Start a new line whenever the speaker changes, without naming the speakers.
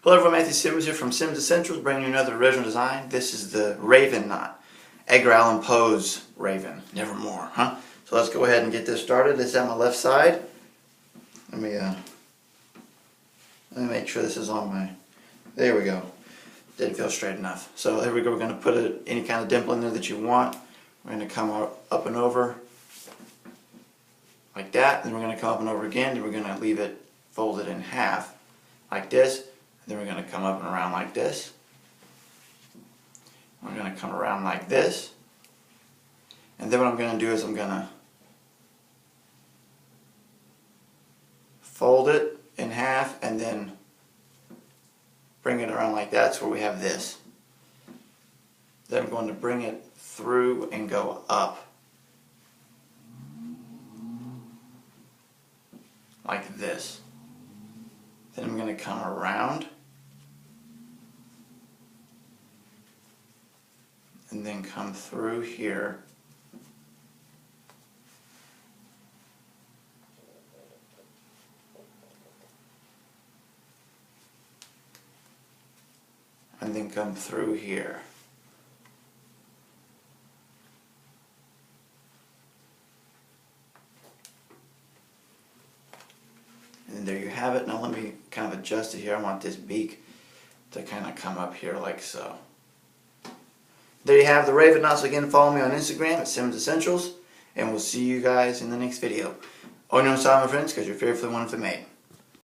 Hello everyone, Matthew Simmons here from Simmons Essentials, bringing you another original design. This is the Raven knot. Edgar Allan Poe's Raven. Nevermore, huh? So let's go ahead and get this started. This is on my left side. Let me make sure this is on my... There we go. Didn't feel straight enough. So there we go. We're going to put any kind of dimple in there that you want. We're going to come up and over like that. Then we're going to come up and over again. Then we're going to leave it folded in half like this. Then we're going to come up and around like this. We're going to come around like this. And then what I'm going to do is I'm going to fold it in half and then bring it around like that. That's where we have this. Then I'm going to bring it through and go up like this. Then I'm going to come around and then come through here and then come through here. And there you have it. Now let me kind of adjust it here. I want this beak to kind of come up here like so. There you have the Raven knot. So again, follow me on Instagram at SimmonsEssentials, and we'll see you guys in the next video. Oh, no, sorry, my friends, because you're fearfully wonderfully made.